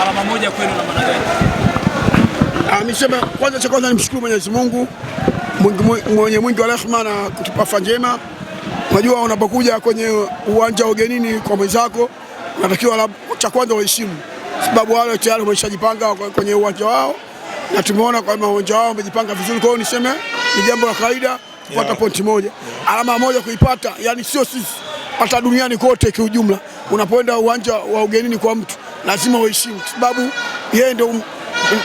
alama moja kwenu na maana gani? Nisema kwanza nimshukuru Mwenyezi Mungu mwenye mwingi wa rehema na kutupa afya njema. Unajua unapokuja kwenye uwanja wa ugenini kwa mwenzako unatakiwa cha kwanza uheshimu, sababu wale tayari wameshajipanga kwenye uwanja wao na tumeona kwamba uwanja wao wamejipanga vizuri. Kwa hiyo niseme ni jambo la kawaida kupata pointi moja, alama moja kuipata, yani sio sisi, hata duniani kote kiujumla. Unapoenda uwanja wa ugenini kwa mtu lazima uheshimu, sababu yeye ndio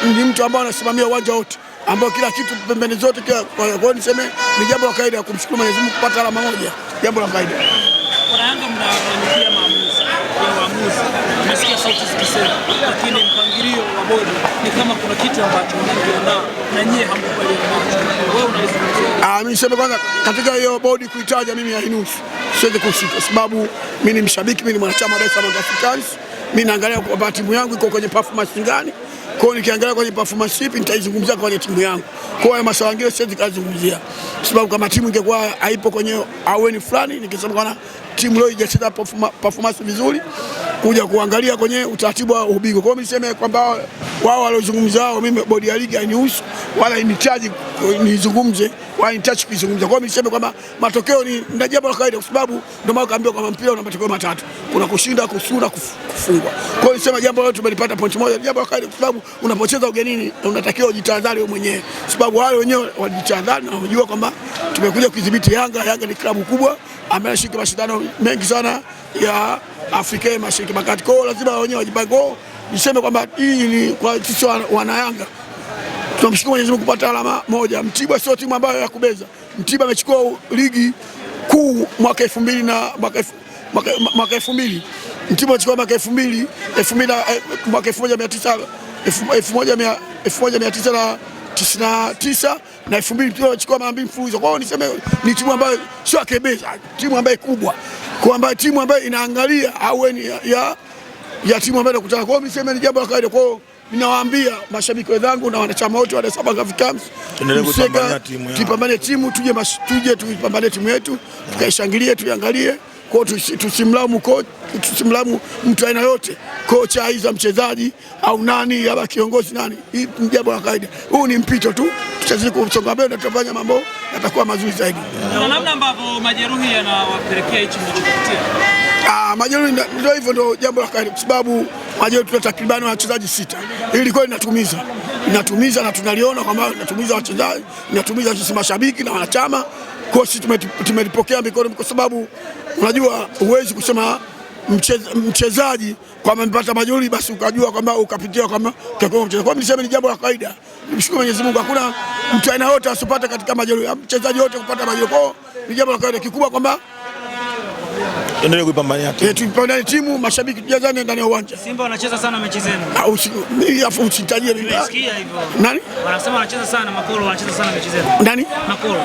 ni mtu ambaye anasimamia uwanja wote, ambao kila kitu pembeni zote. Kwa hiyo niseme ni jambo la kawaida kumshukuru Mwenyezi Mungu kupata alama moja, jambo la kawaida. Kuna Yanga mnaangalia maamuzi, umesikia sauti zikisema, lakini mpangilio wa bodi ni kama kuna kitu ambacho mnakiandaa na nyie hamkubaliani. Wewe unalizungumzia? Mimi niseme kwanza katika hiyo bodi kuitaja mimi hainusu, siwezi kushika, sababu mimi ni mshabiki, mimi ni mwanachama wa Dar es Salaam Africans. Mimi naangalia kwa timu yangu iko kwenye performance gani. Kwa hiyo nikiangalia kwenye performance ipi nitaizungumzia kwenye timu yangu. Kwa hiyo masuala mengine siwezi kuzungumzia, sababu kama timu ingekuwa haipo kwenye aweni fulani, nikisema kana timu leo haijacheza performance vizuri, kuja kuangalia kwenye utaratibu wa ubingwa. Kwa hiyo niseme kwamba wao waliozungumza wao, mimi bodi ya ligi hainihusu wala inihitaji nizungumze wala inihitaji kuzungumza. Kwa hiyo niseme kwamba matokeo ni jambo la kawaida, kwa sababu ndio maana kaambiwa kwamba mpira una matokeo matatu: kuna kushinda, kushinda, kufungwa. Kwa hiyo niseme jambo leo tumelipata pointi moja, jambo la kawaida, kwa sababu unapocheza ugenini unatakiwa ujitahadhari wewe mwenyewe, sababu wale wenyewe wajitahadhari na wajua kwamba tumekuja kudhibiti Yanga. Yanga ni klabu kubwa ambayo inashika mashindano mengi sana ya Afrika Mashariki na Kati. Kwa hiyo lazima wenyewe wajipange. Niseme kwamba hii ni kwa sisi wana Yanga tunamshukuru Mwenyezi Mungu kupata alama moja. Mtibwa sio timu ambayo ya kubeza. Mtibwa amechukua ligi kuu mwaka 2000 na mwaka 2000. Mtibwa amechukua mwaka 2000 mwaka 1999 na 2000 Mtibwa amechukua mara mbili mfululizo. Kwa hiyo niseme ni timu ambayo sio akebeza, timu ambayo kubwa, kwa ambayo timu ambayo inaangalia aweni ya timu ambayo inakutana. Kwa hiyo niseme ni jambo la kawaida. Kwa hiyo ninawaambia mashabiki wenzangu na wanachama wote wa Dar es Salaam Africans, tupambane timu, tuje tupambane timu yetu, tukaishangilie, tuiangalie. Kwa tusimlaumu mtu aina yote, kocha aiza mchezaji au nani au kiongozi nani. Hii ni jambo la kawaida. Huu ni mpito tu, tutazidi kusonga mbele na tutafanya mambo yatakuwa mazuri zaidi. Kuna namna ambavyo majeruhi yanawapelekea hichi mlichokupitia. Majeruhi ndio hivyo, ndio jambo la kawaida, kwa sababu majeruhi tuna takriban wachezaji 6. Hili kweli inatumiza na tunaliona kwamba inatumiza wachezaji, inatumiza sisi mashabiki na wanachama. Kwa sisi tumelipokea mikono, kwa sababu unajua huwezi kusema mchezaji kwamba amepata majeruhi basi ukajua kwamba ukapitia kwamba kwa mchezaji. Kwa niseme ni jambo la kawaida. Nimshukuru Mwenyezi Mungu, hakuna mtu aina yote asipate katika majeruhi, mchezaji wote kupata majeruhi. Kwa ni jambo la kawaida, kikubwa kwamba endelee kuipambania timu. Tupambanie timu, mashabiki tujazane ndani ya uwanja. Simba wanacheza sana mechi zenu. Afu usitajie mimi. Nasikia hivyo. Nani? Wanasema wanacheza sana, Makolo wanacheza sana mechi zenu. Nani? Makolo.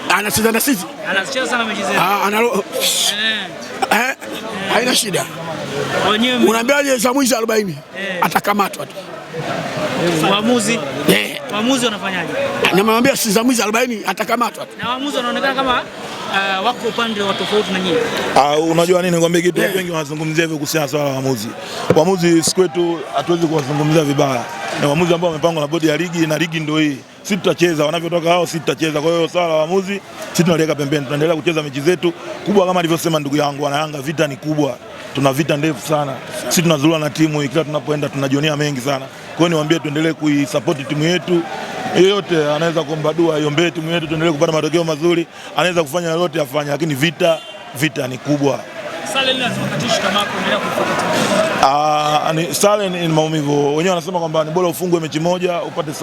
Anacheza na sisi? Anacheza sana mechi zenu. Haina shida. Wenyewe unaambiaje za mwisho 40 atakamatwa tu. Waamuzi wanafanyaje? Namwambia si za mwisho 40 atakamatwa tu. Na waamuzi wanaonekana kama wako upande wa tofauti na nyinyi. Unajua nini, nikwambie kitu, wengi wanazungumzia hivyo kuhusiana swala la waamuzi. Waamuzi kwetu hatuwezi kuwazungumzia vibaya. Na waamuzi ambao wamepangwa na bodi ya ligi, na ligi ndio hii. Sisi tutacheza wanavyotoka hao, sisi tutacheza. Kwa hiyo swala la waamuzi sisi tunaliweka pembeni, tunaendelea kucheza mechi zetu kubwa. Kama alivyosema ndugu yangu, wana Yanga vita ni kubwa. Tuna vita ndefu sana. Sisi tunazurura na timu hii, kila tunapoenda tunajionea mengi sana. Kwa hiyo niwaambie tuendelee kuisupport timu yetu. Yeyote anaweza kuomba dua iombee timu yetu tuendelee kupata matokeo mazuri, anaweza kufanya lolote afanye, lakini vita ni kubwa. Sale lazima katishi kama kuendelea kufuata. Sale ni maumivu. Wenyewe wanasema kwamba ni bora ufungwe mechi moja upate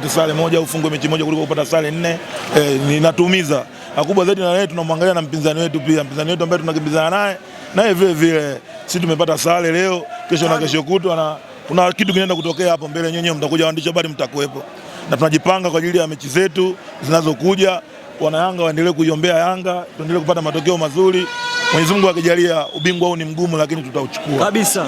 sare moja, ufungwe mechi moja kuliko kupata sare 4. Ninatuumiza. Kubwa zaidi na leo tunamwangalia na mpinzani wetu pia. Mpinzani wetu ambaye tunakimbizana naye vile sisi tumepata sare leo, kesho na kesho kutwa kuna kitu kinaenda kutokea hapo mbele. Nyenyewe mtakuja, waandishi habari mtakuwepo, na tunajipanga kwa ajili ya mechi zetu zinazokuja. Wana Yanga waendelee kuiombea Yanga, tuendelee kupata matokeo mazuri. Mwenyezi Mungu akijalia, ubingwa huu ni mgumu lakini tutauchukua kabisa.